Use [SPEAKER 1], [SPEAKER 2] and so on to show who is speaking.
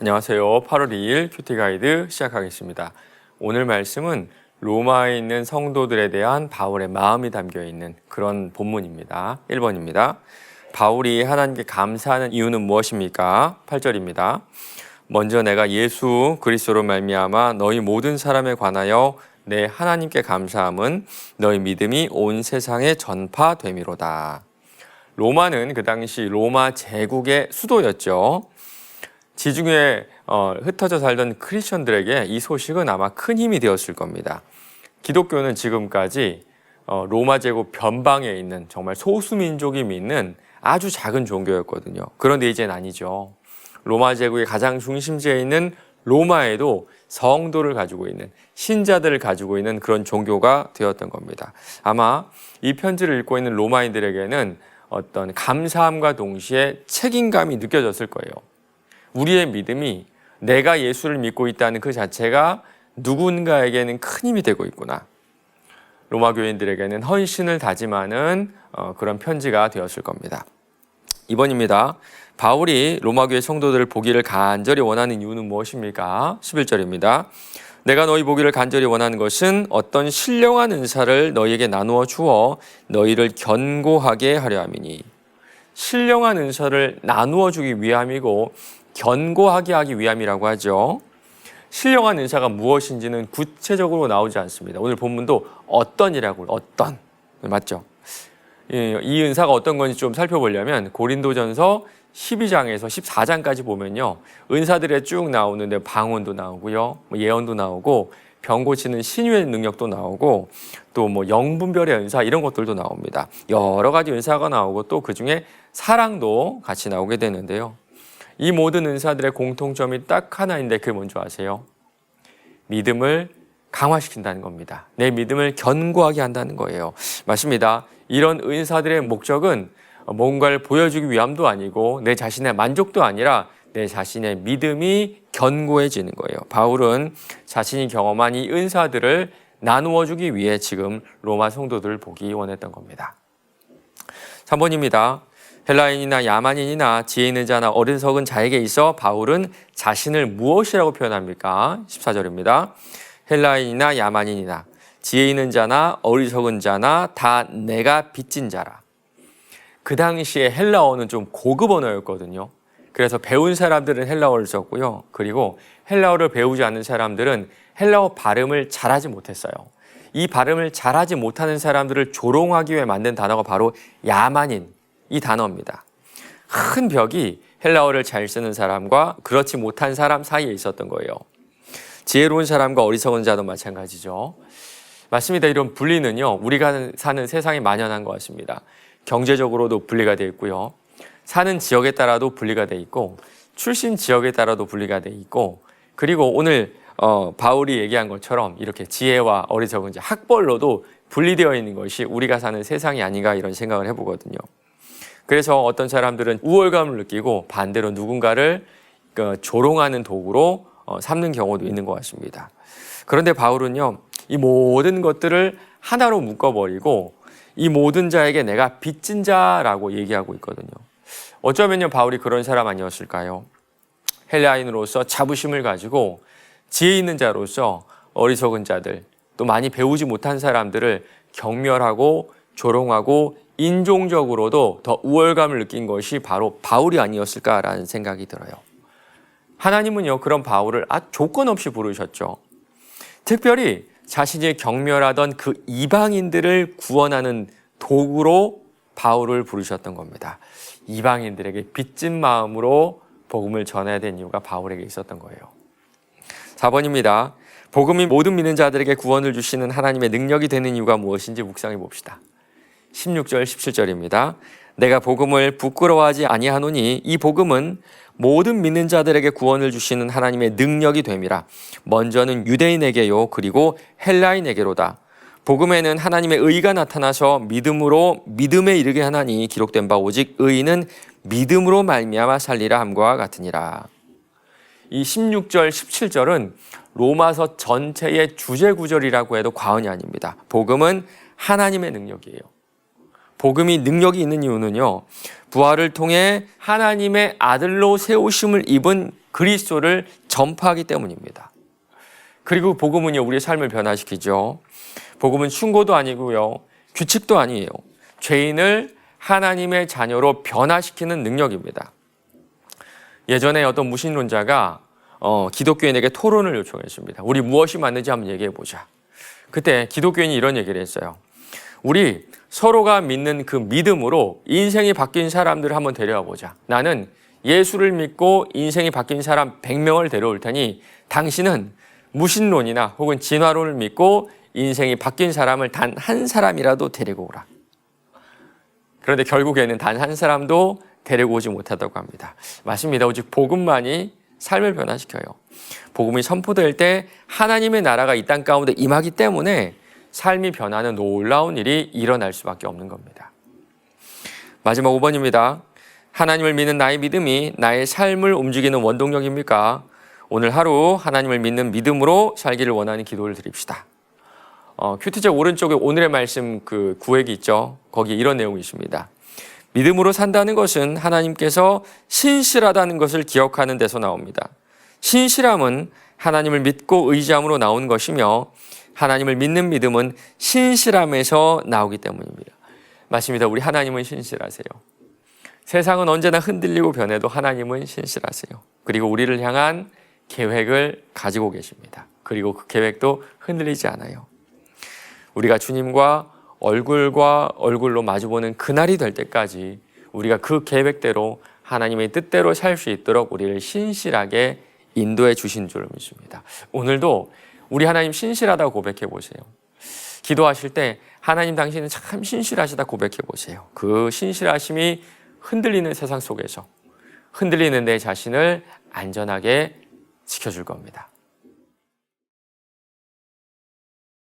[SPEAKER 1] 안녕하세요. 8월 2일 큐티 가이드 시작하겠습니다. 오늘 말씀은 로마에 있는 성도들에 대한 바울의 마음이 담겨 있는 그런 본문입니다. 1번입니다. 바울이 하나님께 감사하는 이유는 무엇입니까? 8절입니다. 먼저 내가 예수 그리스도로 말미암아 너희 모든 사람에 관하여 내 하나님께 감사함은 너희 믿음이 온 세상에 전파됨이로다. 로마는 그 당시 로마 제국의 수도였죠. 지중해에 흩어져 살던 크리스천들에게 이 소식은 아마 큰 힘이 되었을 겁니다. 기독교는 지금까지 로마 제국 변방에 있는 정말 소수민족이 믿는 아주 작은 종교였거든요. 그런데 이제는 아니죠. 로마 제국의 가장 중심지에 있는 로마에도 성도를 가지고 있는, 신자들을 가지고 있는 그런 종교가 되었던 겁니다. 아마 이 편지를 읽고 있는 로마인들에게는 어떤 감사함과 동시에 책임감이 느껴졌을 거예요. 우리의 믿음이 내가 예수를 믿고 있다는 그 자체가 누군가에게는 큰 힘이 되고 있구나. 로마 교인들에게는 헌신을 다짐하는 그런 편지가 되었을 겁니다. 2번입니다. 바울이 로마 교회 성도들을 보기를 간절히 원하는 이유는 무엇입니까? 11절입니다. 내가 너희 보기를 간절히 원하는 것은 어떤 신령한 은사를 너희에게 나누어 주어 너희를 견고하게 하려 함이니. 신령한 은사를 나누어 주기 위함이고 견고하게 하기 위함이라고 하죠. 신령한 은사가 무엇인지는 구체적으로 나오지 않습니다. 오늘 본문도 어떤이라고, 어떤, 맞죠? 이 은사가 어떤 건지 좀 살펴보려면 고린도전서 12장에서 14장까지 보면요, 은사들에 쭉 나오는데 방언도 나오고요, 예언도 나오고 병 고치는 신유의 능력도 나오고 또 영분별의 은사 이런 것들도 나옵니다. 여러 가지 은사가 나오고 또 그중에 사랑도 같이 나오게 되는데요. 이 모든 은사들의 공통점이 딱 하나인데 그게 뭔지 아세요? 믿음을 강화시킨다는 겁니다. 내 믿음을 견고하게 한다는 거예요. 맞습니다. 이런 은사들의 목적은 뭔가를 보여주기 위함도 아니고 내 자신의 만족도 아니라 내 자신의 믿음이 견고해지는 거예요. 바울은 자신이 경험한 이 은사들을 나누어 주기 위해 지금 로마 성도들을 보기 원했던 겁니다. 3번입니다. 헬라인이나 야만인이나 지혜 있는 자나 어리석은 자에게 있어 바울은 자신을 무엇이라고 표현합니까? 14절입니다. 헬라인이나 야만인이나 지혜 있는 자나 어리석은 자나 다 내가 빚진 자라. 그 당시에 헬라어는 좀 고급 언어였거든요. 그래서 배운 사람들은 헬라어를 썼고요. 그리고 헬라어를 배우지 않는 사람들은 헬라어 발음을 잘하지 못했어요. 이 발음을 잘하지 못하는 사람들을 조롱하기 위해 만든 단어가 바로 야만인, 이 단어입니다. 큰 벽이 헬라어를 잘 쓰는 사람과 그렇지 못한 사람 사이에 있었던 거예요. 지혜로운 사람과 어리석은 자도 마찬가지죠. 맞습니다. 이런 분리는요, 우리가 사는 세상에 만연한 것 같습니다. 경제적으로도 분리가 되어 있고요. 사는 지역에 따라도 분리가 되어 있고 출신 지역에 따라도 분리가 되어 있고 그리고 오늘 바울이 얘기한 것처럼 이렇게 지혜와 어리석은 자 학벌로도 분리되어 있는 것이 우리가 사는 세상이 아닌가 이런 생각을 해보거든요. 그래서 어떤 사람들은 우월감을 느끼고 반대로 누군가를 조롱하는 도구로 삼는 경우도 있는 것 같습니다. 그런데 바울은요, 이 모든 것들을 하나로 묶어버리고 이 모든 자에게 내가 빚진 자라고 얘기하고 있거든요. 어쩌면요, 바울이 그런 사람 아니었을까요? 헬라인으로서 자부심을 가지고 지혜 있는 자로서 어리석은 자들, 또 많이 배우지 못한 사람들을 경멸하고 조롱하고 인종적으로도 더 우월감을 느낀 것이 바로 바울이 아니었을까라는 생각이 들어요. 하나님은요, 그런 바울을 아주 조건 없이 부르셨죠. 특별히 자신이 경멸하던 그 이방인들을 구원하는 도구로 바울을 부르셨던 겁니다. 이방인들에게 빚진 마음으로 복음을 전해야 된 이유가 바울에게 있었던 거예요. 4번입니다. 복음이 모든 믿는 자들에게 구원을 주시는 하나님의 능력이 되는 이유가 무엇인지 묵상해 봅시다. 16절, 17절입니다. 내가 복음을 부끄러워하지 아니하노니 이 복음은 모든 믿는 자들에게 구원을 주시는 하나님의 능력이 됨이라. 먼저는 유대인에게요 그리고 헬라인에게로다. 복음에는 하나님의 의가 나타나서 믿음으로 믿음에 이르게 하나니 기록된 바 오직 의인은 믿음으로 말미암아 살리라 함과 같으니라. 이 16절, 17절은 로마서 전체의 주제 구절이라고 해도 과언이 아닙니다. 복음은 하나님의 능력이에요. 복음이 능력이 있는 이유는요, 부활을 통해 하나님의 아들로 세우심을 입은 그리스도를 전파하기 때문입니다. 그리고 복음은요, 우리의 삶을 변화시키죠. 복음은 충고도 아니고요, 규칙도 아니에요. 죄인을 하나님의 자녀로 변화시키는 능력입니다. 예전에 어떤 무신론자가 기독교인에게 토론을 요청했습니다. 우리 무엇이 맞는지 한번 얘기해 보자. 그때 기독교인이 이런 얘기를 했어요. 우리 서로가 믿는 그 믿음으로 인생이 바뀐 사람들을 한번 데려와 보자. 나는 예수를 믿고 인생이 바뀐 사람 100명을 데려올 테니 당신은 무신론이나 혹은 진화론을 믿고 인생이 바뀐 사람을 단 한 사람이라도 데리고 오라. 그런데 결국에는 단 한 사람도 데리고 오지 못하다고 합니다. 맞습니다. 오직 복음만이 삶을 변화시켜요. 복음이 선포될 때 하나님의 나라가 이 땅 가운데 임하기 때문에 삶이 변하는 놀라운 일이 일어날 수밖에 없는 겁니다. 마지막 5번입니다. 하나님을 믿는 나의 믿음이 나의 삶을 움직이는 원동력입니까? 오늘 하루 하나님을 믿는 믿음으로 살기를 원하는 기도를 드립시다. 큐티책 오른쪽에 오늘의 말씀 그 구획이 있죠. 거기에 이런 내용이 있습니다. 믿음으로 산다는 것은 하나님께서 신실하다는 것을 기억하는 데서 나옵니다. 신실함은 하나님을 믿고 의지함으로 나온 것이며 하나님을 믿는 믿음은 신실함에서 나오기 때문입니다. 맞습니다. 우리 하나님은 신실하세요. 세상은 언제나 흔들리고 변해도 하나님은 신실하세요. 그리고 우리를 향한 계획을 가지고 계십니다. 그리고 그 계획도 흔들리지 않아요. 우리가 주님과 얼굴과 얼굴로 마주보는 그날이 될 때까지 우리가 그 계획대로 하나님의 뜻대로 살 수 있도록 우리를 신실하게 인도해 주신 줄 믿습니다. 오늘도 우리 하나님 신실하다고 고백해 보세요. 기도하실 때 하나님 당신은 참 신실하시다 고백해 보세요. 그 신실하심이 흔들리는 세상 속에서 흔들리는 내 자신을 안전하게 지켜줄 겁니다.